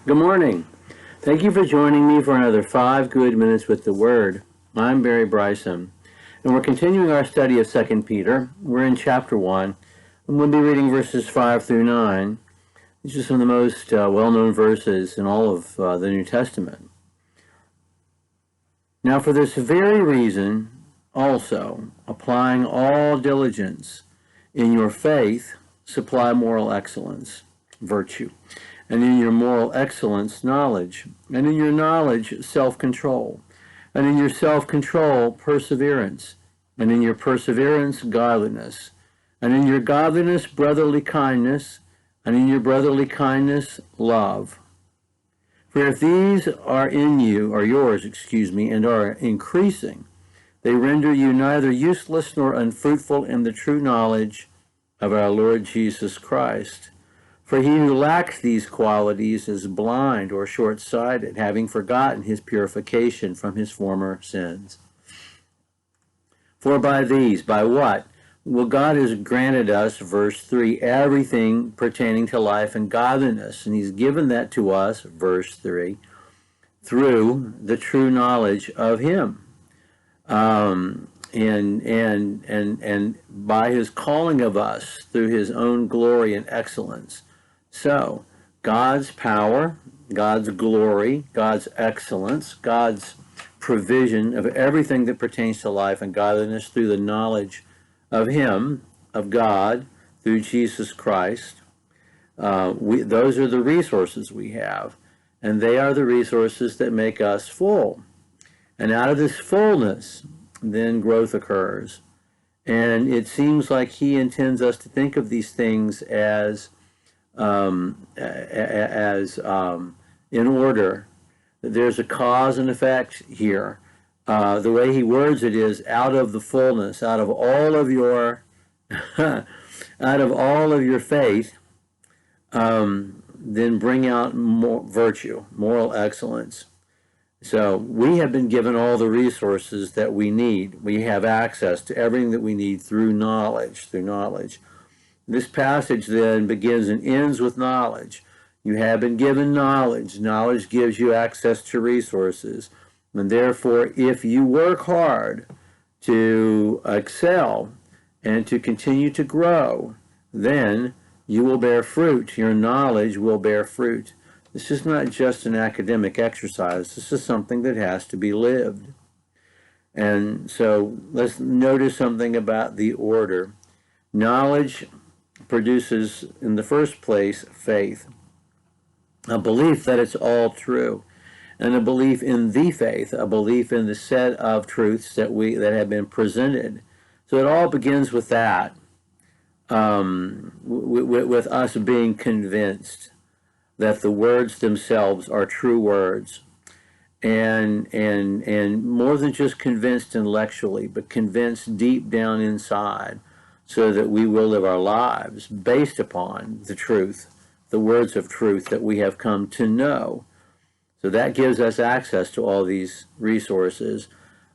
Good morning. Thank you for joining me for another 5 good minutes with the Word. I'm Barry Bryson, and we're continuing our study of 2 Peter. We're in chapter 1, and we'll be reading verses 5 through 9. These are some of the most well-known verses in all of the New Testament. Now, for this very reason, also, applying all diligence in your faith, supply moral excellence, virtue, and in your moral excellence, knowledge, and in your knowledge, self-control, and in your self-control, perseverance, and in your perseverance, godliness, and in your godliness, brotherly kindness, and in your brotherly kindness, love. For if these are in you, or yours, and are increasing, they render you neither useless nor unfruitful in the true knowledge of our Lord Jesus Christ. For he who lacks these qualities is blind or short-sighted, having forgotten his purification from his former sins. For by these, by what? Well, God has granted us, verse 3, everything pertaining to life and godliness, and he's given that to us, verse 3, through the true knowledge of him. And by his calling of us through his own glory and excellence. So, God's power, God's glory, God's excellence, God's provision of everything that pertains to life and godliness through the knowledge of him, of God, through Jesus Christ. Those are the resources we have, and they are the resources that make us full. And out of this fullness, then growth occurs. And it seems like he intends us to think of these things as in order. There's a cause and effect here. The way he words it is out of the fullness, out of all of your, out of all of your faith, then bring out more virtue, moral excellence. So we have been given all the resources that we need. We have access to everything that we need through knowledge, This passage then begins and ends with knowledge. You have been given knowledge. Knowledge gives you access to resources. And therefore, if you work hard to excel and to continue to grow, then you will bear fruit. Your knowledge will bear fruit. This is not just an academic exercise. This is something that has to be lived. And so let's notice something about the order. Knowledge produces, in the first place, faith, a belief that it's all true, and a belief in the faith, a belief in the set of truths that have been presented. So it all begins with that, with us being convinced that the words themselves are true words, and more than just convinced intellectually, but convinced deep down inside, so that we will live our lives based upon the truth, the words of truth that we have come to know. So that gives us access to all these resources.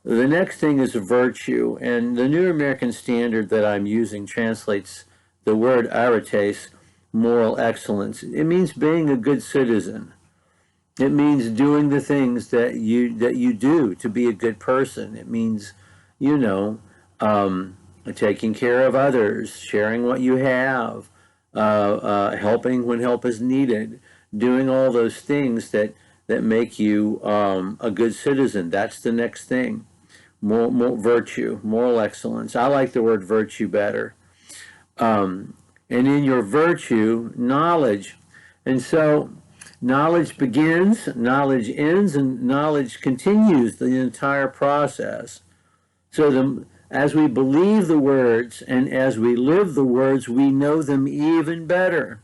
The next thing is virtue, and the New American Standard that I'm using translates the word arites, moral excellence. It means being a good citizen. It means doing the things that you do to be a good person. It means, taking care of others, sharing what you have, helping when help is needed, doing all those things that make you a good citizen. That's the next thing. More virtue, moral excellence. I like the word virtue better. And in your virtue, knowledge. And so knowledge begins, knowledge ends, and knowledge continues the entire process. So as we believe the words and as we live the words, we know them even better.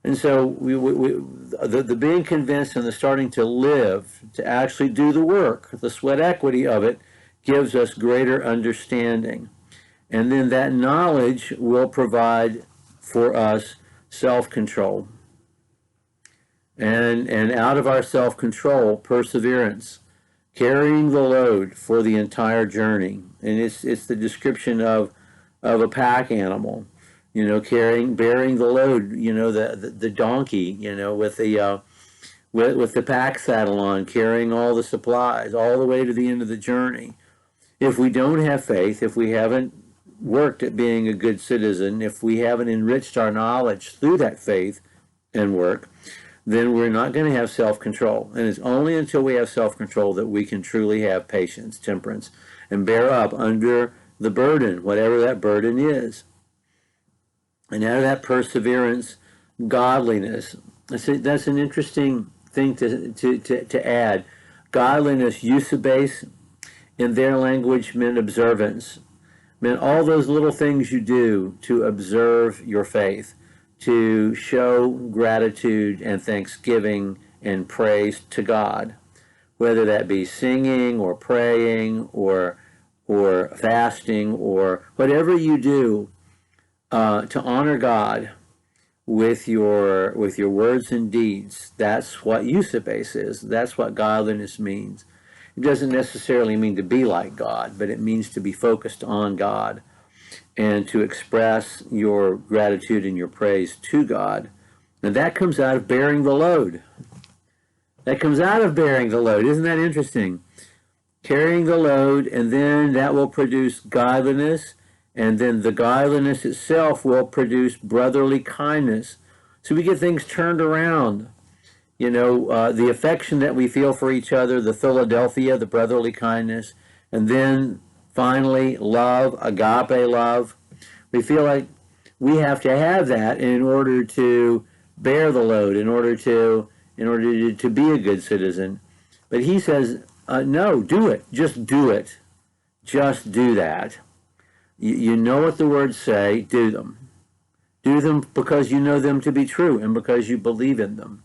And so the being convinced and the starting to live, to actually do the work, the sweat equity of it, gives us greater understanding. And then that knowledge will provide for us self-control. And out of our self-control, perseverance, carrying the load for the entire journey. And it's the description of a pack animal, bearing the load, the donkey, with the with the pack saddle on, carrying all the supplies all the way to the end of the journey. If we don't have faith, if we haven't worked at being a good citizen, if we haven't enriched our knowledge through that faith and work, then we're not going to have self-control. And it's only until we have self-control that we can truly have patience, temperance, and bear up under the burden, whatever that burden is. And out of that perseverance, godliness. That's an interesting thing to add. Godliness, eusebes, in their language, meant observance. Meant all those little things you do to observe your faith, to show gratitude and thanksgiving and praise to God, whether that be singing or praying or fasting or whatever you do to honor God with your words and deeds. That's what eusebes is. That's what godliness means. It doesn't necessarily mean to be like God, but it means to be focused on God and to express your gratitude and your praise to God. And that comes out of bearing the load. That comes out of bearing the load. Isn't that interesting? Carrying the load, and then that will produce godliness, and then the godliness itself will produce brotherly kindness. So we get things turned around. You know, the affection that we feel for each other, the Philadelphia, the brotherly kindness, and then finally love, agape love. We feel like we have to have that in order to bear the load, in order to be a good citizen. But he says, no, do it. Just do it. Just do that. You know what the words say, do them. Do them because you know them to be true and because you believe in them.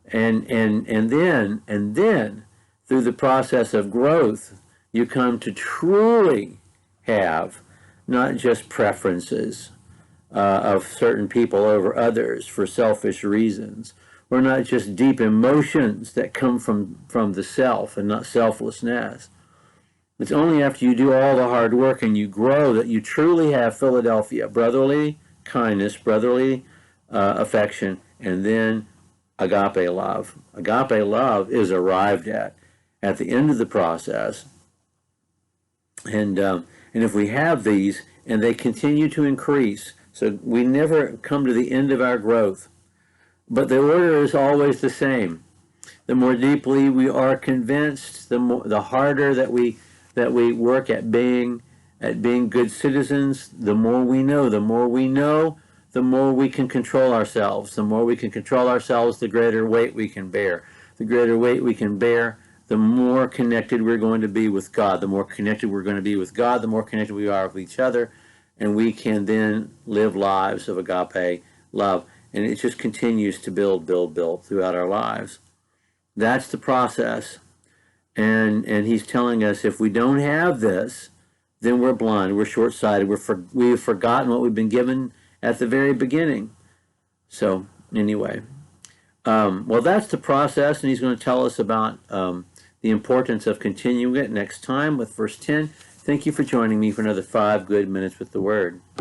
And then through the process of growth, you come to truly have not just preferences of certain people over others for selfish reasons, or not just deep emotions that come from the self and not selflessness. It's only after you do all the hard work and you grow that you truly have Philadelphia, brotherly kindness, brotherly affection, and then agape love. Agape love is arrived at the end of the process. And if we have these and they continue to increase, so we never come to the end of our growth, but the order is always the same. The more deeply we are convinced, the harder that we work at being good citizens, the more we know. The more we know, the more we can control ourselves. The more we can control ourselves, the greater weight we can bear. The greater weight we can bear, the more connected we're going to be with God. The more connected we're going to be with God, the more connected we are with each other, and we can then live lives of agape love. And it just continues to build throughout our lives. That's the process. And he's telling us if we don't have this, then we're blind, we're short-sighted, we've forgotten what we've been given at the very beginning. So anyway, well, that's the process, and he's going to tell us about the importance of continuing it next time with verse 10. Thank you for joining me for another 5 good minutes with the Word.